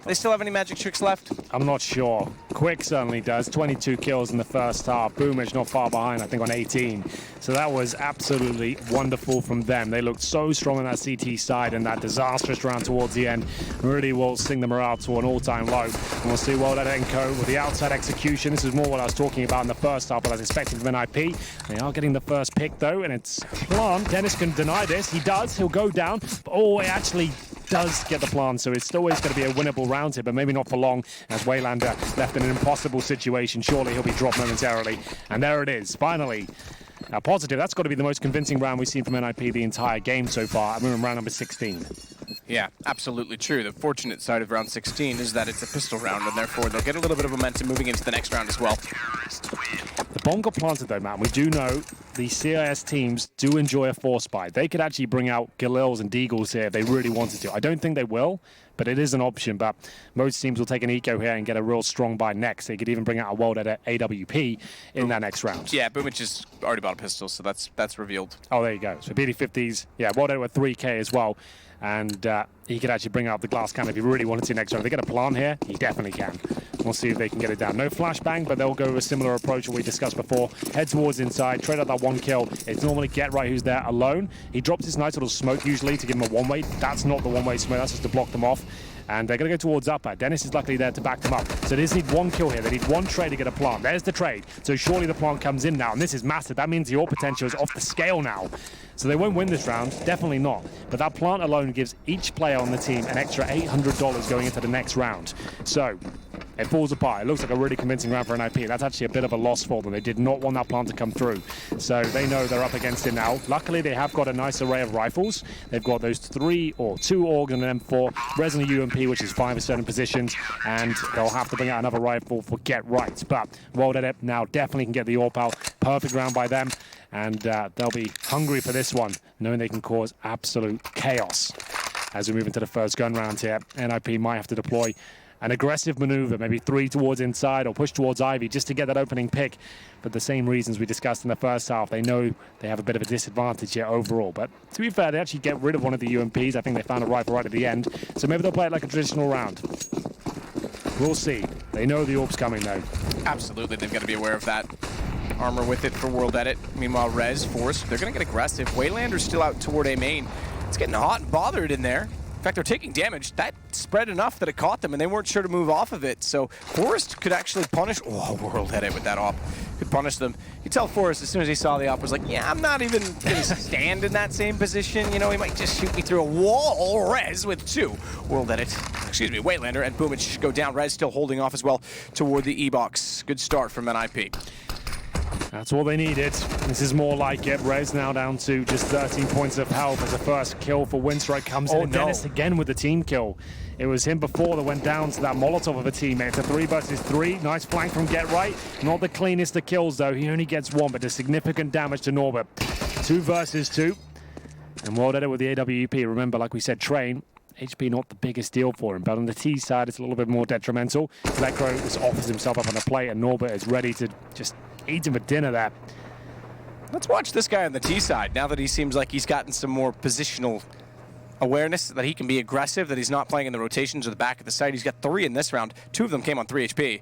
They still have any magic tricks left? I'm not sure. Quick certainly does. 22 kills in the first half. Boomage not far behind, I think, on 18. So that was absolutely wonderful from them. They looked so strong on that CT side, and that disastrous round towards the end really will sing the morale to an all-time low. And we'll see well that Enco with the outside execution. This is more what I was talking about in the first half, but I was expecting from NIP. They are getting the first pick, though, and it's Plant. Dennis can deny this. He does. He'll go down. Oh, it actually does get the plant, so it's always going to be a winnable round here, but maybe not for long, as Waylander left in an impossible situation. Surely he'll be dropped momentarily. And there it is, finally. Now, positive, that's got to be the most convincing round we've seen from NIP the entire game so far. I'm in round number 16. Yeah, absolutely true. The fortunate side of round 16 is that it's a pistol round, and therefore they'll get a little bit of momentum moving into the next round as well. The bomb got planted, though, Matt. We do know the CIS teams do enjoy a force buy. They could actually bring out Galils and Deagles here if they really wanted to. I don't think they will, but it is an option. But most teams will take an eco here and get a real strong buy next. They could even bring out a world at AWP in that next round. Yeah, Boomich has already bought a pistol, so that's revealed. Oh, there you go. So BD50s, yeah, world at 3K as well. And he could actually bring out the glass cannon if he really wanted to next round. If they get a plant here, he definitely can. We'll see if they can get it down. No flashbang, but they'll go with a similar approach that we discussed before. Head towards inside, trade out that one kill. It's normally Get Right who's there alone. He drops his nice little smoke usually to give him a one-way. That's not the one-way smoke, that's just to block them off. And they're going to go towards upper. Dennis is luckily there to back them up. So they just need one kill here. They need one trade to get a plant. There's the trade. So surely the plant comes in now. And this is massive. That means the AWP potential is off the scale now. So they won't win this round. Definitely not. But that plant alone gives each player on the team an extra $800 going into the next round. So it falls apart. It looks like a really convincing round for an IP. That's actually a bit of a loss for them. They did not want that plant to come through. So they know they're up against it now. Luckily, they have got a nice array of rifles. They've got those two AUG and an M4, Resonant UMP, which is 5 at certain positions, and they'll have to bring out another rifle for Get Right. But World Edit now definitely can get the AWP out. Perfect round by them, and they'll be hungry for this one, knowing they can cause absolute chaos. As we move into the first gun round here, NIP might have to deploy an aggressive maneuver, maybe 3 towards inside or push towards Ivy just to get that opening pick. For the same reasons we discussed in the first half, they know they have a bit of a disadvantage here overall. But to be fair, they actually get rid of one of the UMPs. I think they found a rifle right at the end. So maybe they'll play it like a traditional round. We'll see. They know the AWP's coming, though. Absolutely, they've got to be aware of that. Armor with it for World Edit. Meanwhile, Rez, Force, they're going to get aggressive. Waylander's still out toward A main. It's getting hot and bothered in there. In fact, they're taking damage. That spread enough that it caught them, and they weren't sure to move off of it. So Forrest could actually punish... Oh, World Edit with that op. Could punish them. You tell Forrest as soon as he saw the op was like, yeah, I'm not even going to stand in that same position. You know, he might just shoot me through a wall. Rez with 2. World Edit, excuse me, Waylander and Boomich go down. Rez still holding off as well toward the E-box. Good start from NIP. That's all they needed. This is more like it. Rez now down to just 13 points of health as the first kill for Winstrike comes in. And Dennis again with the team kill. It was him before that went down to that Molotov of a teammate. It's a 3 versus 3. Nice flank from Get Right. Not the cleanest of kills, though. He only gets 1, but does significant damage to Norbert. 2 versus 2. And World Edit with the AWP. Remember, like we said, Train. HP not the biggest deal for him, but on the T side, it's a little bit more detrimental. Lekro just offers himself up on the plate, and Norbert is ready to just eat him for dinner there. Let's watch this guy on the T side, now that he seems like he's gotten some more positional awareness, that he can be aggressive, that he's not playing in the rotations or the back of the site. He's got 3 in this round. 2 of them came on 3 HP.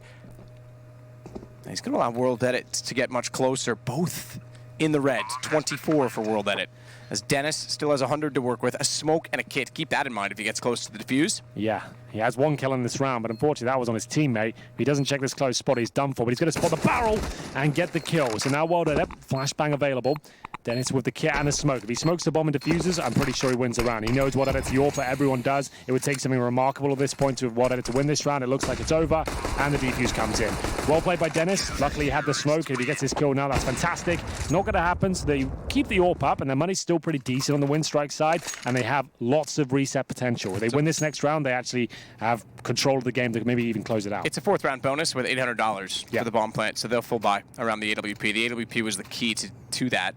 And he's going to allow World Edit to get much closer, both in the red. 24 for World Edit, as Dennis still has 100 to work with, a smoke and a kit. Keep that in mind if he gets close to the defuse. Yeah, he has 1 kill in this round, but unfortunately that was on his teammate. If he doesn't check this close spot, he's done for, but he's going to spot the barrel and get the kill. So now World Edit, flashbang available. Dennis with the kit and the smoke. If he smokes the bomb and diffuses, I'm pretty sure he wins the round. He knows what Edit's Yorpa, everyone does. It would take something remarkable at this point to World Edit to win this round. It looks like it's over, and the defuse comes in. Well played by Dennis. Luckily he had the smoke. If he gets his kill now, that's fantastic. Not going to happen, so they keep the Yorp up, and their money's still pretty decent on the Winstrike side, and they have lots of reset potential. If they win this next round, they actually have control of the game to maybe even close it out. It's a 4th round bonus with $800 for the bomb plant, so they'll full buy around the AWP. The AWP was the key to that,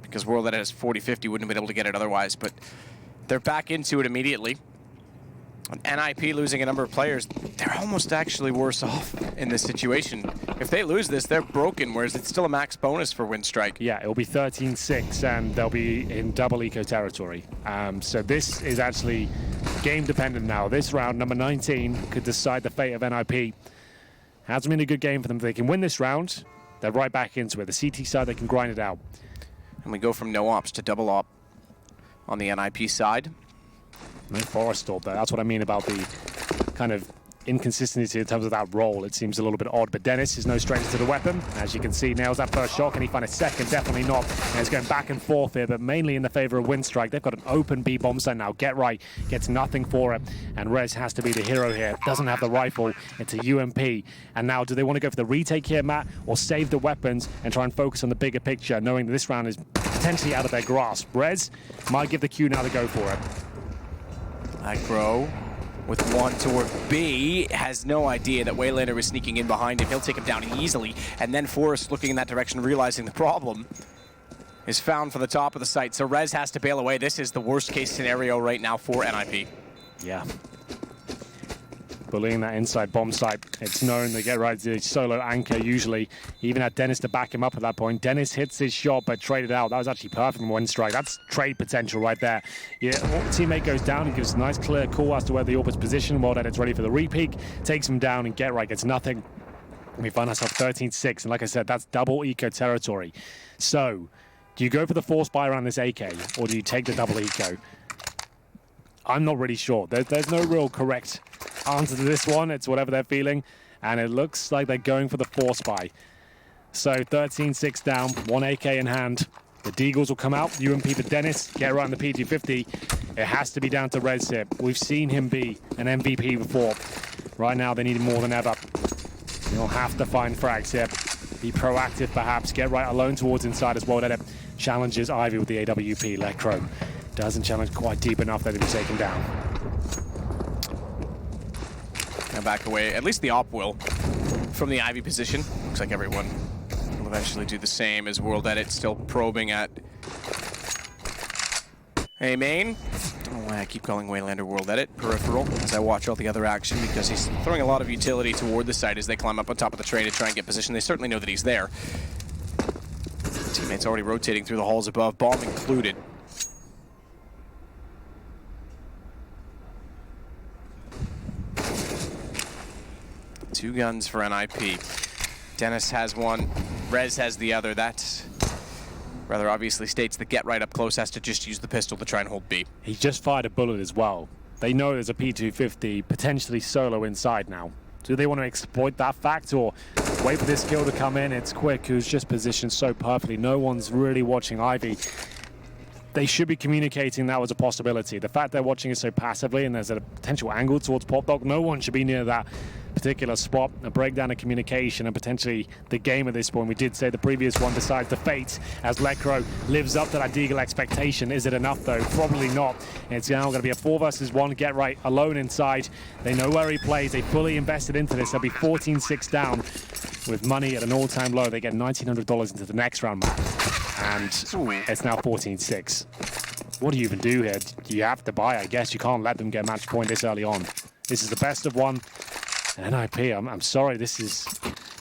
because World Edit has 40-50, wouldn't have been able to get it otherwise, but they're back into it immediately. On NIP losing a number of players, they're almost actually worse off in this situation. If they lose this, they're broken, whereas it's still a max bonus for Winstrike. Yeah, it'll be 13-6, and they'll be in double eco territory. So this is actually game dependent now. This round, number 19, could decide the fate of NIP. Hasn't been a good game for them. If they can win this round, they're right back into it. The CT side, they can grind it out. And we go from no ops to double op on the NIP side. No Forest Orb there. That's what I mean about the kind of inconsistency in terms of that roll. It seems a little bit odd, but Dennis is no stranger to the weapon. As you can see, nails that first shot. Can he find a second? Definitely not. And it's going back and forth here, but mainly in the favor of Winstrike. They've got an open B bomb site now. Get right, gets nothing for it, and Rez has to be the hero here. Doesn't have the rifle. It's a UMP. And now, do they want to go for the retake here, Matt, or save the weapons and try and focus on the bigger picture, knowing that this round is potentially out of their grasp? Rez might give the cue now to go for it. Agro with 1 toward B, has no idea that Waylander was sneaking in behind him. He'll take him down easily, and then Forrest, looking in that direction, realizing the problem, is found for the top of the site. So Rez has to bail away. This is the worst case scenario right now for NIP. Yeah. Bullying that inside bomb site. It's known they get right to the solo anchor usually. He even had Dennis to back him up at that point. Dennis hits his shot but traded out. That was actually perfect from Winstrike. That's trade potential right there. Yeah, teammate goes down. He gives a nice clear call as to where the AWP is positioned. Well, then it's ready for the repeak. Takes him down, and Get Right gets nothing. We find ourselves 13-6, and like I said, that's double eco territory. So, do you go for the force buy around this AK, or do you take the double eco? I'm not really sure. There's no real correct answer to this one. It's whatever they're feeling, and it looks like they're going for the force buy. So 13-6 down, 1 AK in hand. The Deagles will come out. UMP for Dennis. Get right on the PG-50. It has to be down to Rez here. We've seen him be an MVP before. Right now, they need him more than ever. They'll have to find frags here. Be proactive, perhaps. Get right alone towards inside as well. Edit challenges Ivy with the AWP. Lekro doesn't challenge quite deep enough there to be taken down. Now back away. At least the op will from the Ivy position. Looks like everyone will eventually do the same, as World Edit still probing at A main. Don't know why I keep calling Waylander World Edit peripheral as I watch all the other action, because he's throwing a lot of utility toward the site as they climb up on top of the train to try and get position. They certainly know that he's there. Teammates already rotating through the halls above, bomb included. Two guns for NIP. Dennis has one, Rez has the other. That rather obviously states that Get Right up close has to just use the pistol to try and hold B. He just fired a bullet as well. They know there's a P250 potentially solo inside now. Do they want to exploit that fact, or wait for this kill to come in? It's Quick, who's just positioned so perfectly. No one's really watching Ivy. They should be communicating that was a possibility. The fact they're watching it so passively and there's a potential angle towards Pop Dog, no one should be near that particular spot. A breakdown of communication and potentially the game at this point. We did say the previous one decides the fate as Lekro lives up to that Deagle expectation. Is it enough though? Probably not. It's now going to be a 4 versus 1. Get Right alone inside. They know where he plays. They fully invested into this. They'll be 14-6 down with money at an all-time low. They get $1,900 into the next round, Matt. And it's now 14-6. what do you even do here? You have to buy, I guess. You can't let them get match point this early on. This is the best of one. And NIP, I'm sorry, this is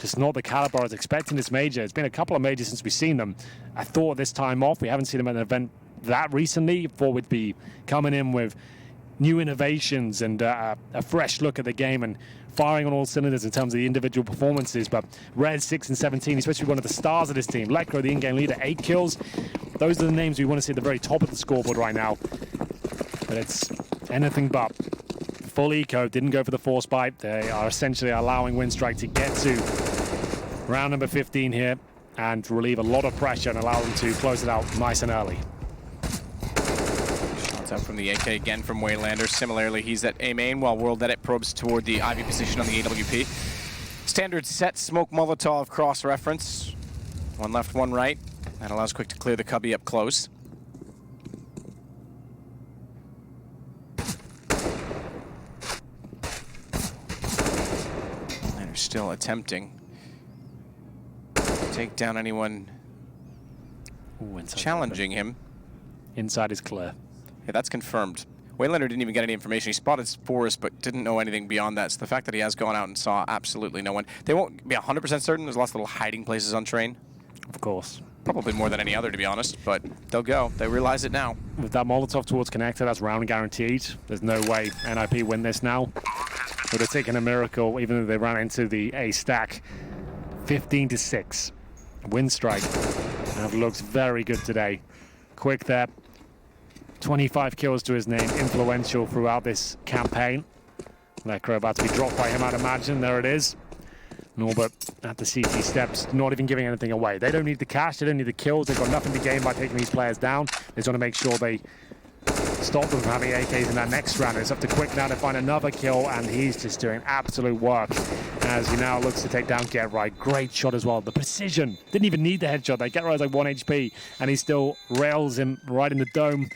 just not the caliber I was expecting this major. It's been a couple of majors since we've seen them. I thought this time off, we haven't seen them at an event that recently. Thought we'd be coming in with new innovations and a fresh look at the game and firing on all cylinders in terms of the individual performances. But Red 6 and 17, especially one of the stars of this team. Lekro, the in-game leader, 8 kills. Those are the names we want to see at the very top of the scoreboard right now. But it's anything but. Full eco, didn't go for the force pipe. They are essentially allowing Winstrike to get to round number 15 here and relieve a lot of pressure and allow them to close it out nice and early. Shots out from the AK again from Waylander. Similarly, he's at A main while World Edit probes toward the Ivy position on the AWP. Standard set smoke Molotov cross reference. One left, one right. That allows Quick to clear the cubby up close. Still attempting to take down anyone challenging him. Inside is clear. Yeah, that's confirmed. Waylander didn't even get any information. He spotted Forrest, but didn't know anything beyond that. So the fact that he has gone out and saw absolutely no one. They won't be 100% certain. There's lots of little hiding places on train. Of course. Probably more than any other, to be honest, but they'll go. They realize it now. With that Molotov towards connector, that's round guaranteed. There's no way NIP win this now. Would have taken a miracle, even though they ran into the A stack. 15-6. Winstrike looks very good today. Quick there. 25 kills to his name. Influential throughout this campaign. Lekro about to be dropped by him, I'd imagine. There it is. Norbert at the CT steps, not even giving anything away. They don't need the cash, they don't need the kills. They've got nothing to gain by taking these players down. They just want to make sure they stop them from having AKs in that next round. It's up to Quick now to find another kill, and he's just doing absolute work as he now looks to take down Get Right. Great shot as well. The precision. Didn't even need the headshot. That Get Right's like 1 HP, and he still rails him right in the dome.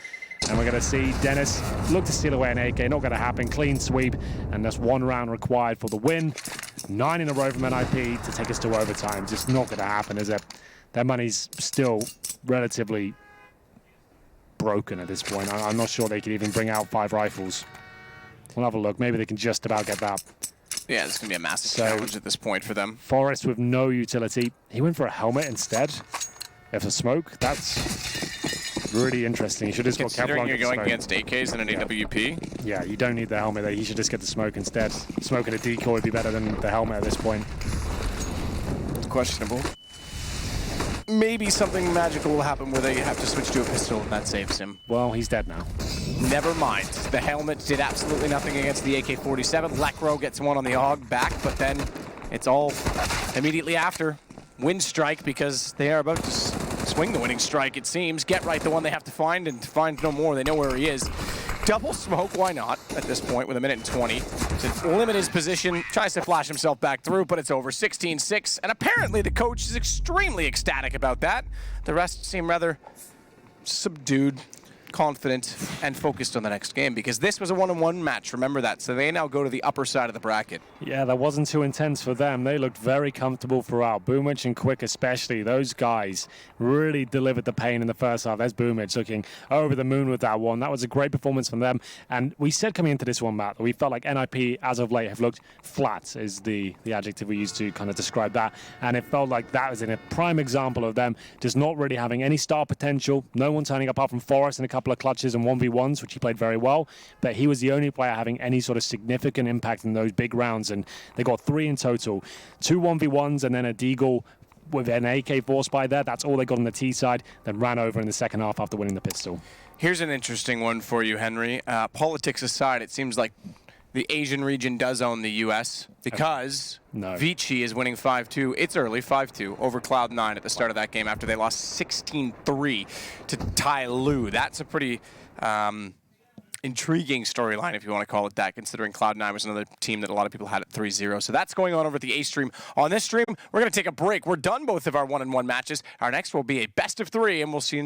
And we're going to see Dennis look to steal away an AK. Not going to happen. Clean sweep. And that's 1 round required for the win. 9 in a row from NIP to take us to overtime. Just not going to happen, is it? Their money's still relatively broken at this point. I'm not sure they could even bring out 5 rifles. We'll have a look. Maybe they can just about get that. Yeah, this is going to be a massive challenge at this point for them. Forrest with no utility. He went for a helmet instead. If a smoke, that's really interesting. You should just got Considering you're going against AKs and an AWP. Yeah, you don't need the helmet there. You should just get the smoke instead. Smoking a decoy would be better than the helmet at this point. Questionable. Maybe something magical will happen where they have to switch to a pistol and that saves him. Well, he's dead now. Never mind. The helmet did absolutely nothing against the AK-47. Lekro gets one on the AUG back, but then it's all immediately after. Winstrike, because they are about to swing the winning strike, it seems. Get Right, the one they have to find, and to find no more. They know where he is. Double smoke, why not, at this point with 1:20. To limit his position, tries to flash himself back through, but it's over. 16-6, and apparently the coach is extremely ecstatic about that. The rest seem rather subdued, confident, and focused on the next game, because this was a 1-on-1 match, remember that. So they now go to the upper side of the bracket. Yeah, that wasn't too intense for them. They looked very comfortable throughout. Boomich and Quick especially, those guys really delivered the pain in the first half. There's Boomich looking over the moon with that one. That was a great performance from them. And we said coming into this one, Matt, that we felt like NIP as of late have looked flat, is the adjective we used to kind of describe that. And it felt like that was in a prime example of them just not really having any star potential. No one turning up apart from Forrest in a couple of clutches and 1v1s, which he played very well. But he was the only player having any sort of significant impact in those big rounds. And they got 3 in total. 2 1v1s and then a deagle with an AK force by there. That's all they got on the T side, then ran over in the second half after winning the pistol. Here's an interesting one for you, Henry. Politics aside, it seems like the Asian region does own the U.S. because Vici is winning 5-2. It's early, 5-2, over Cloud9 at the start of that game after they lost 16-3 to Tai Lu. That's a pretty intriguing storyline, if you want to call it that, considering Cloud9 was another team that a lot of people had at 3-0. So that's going on over at the A stream. On this stream, we're going to take a break. We're done both of our 1-on-1 matches. Our next will be a best of 3, and we'll see you in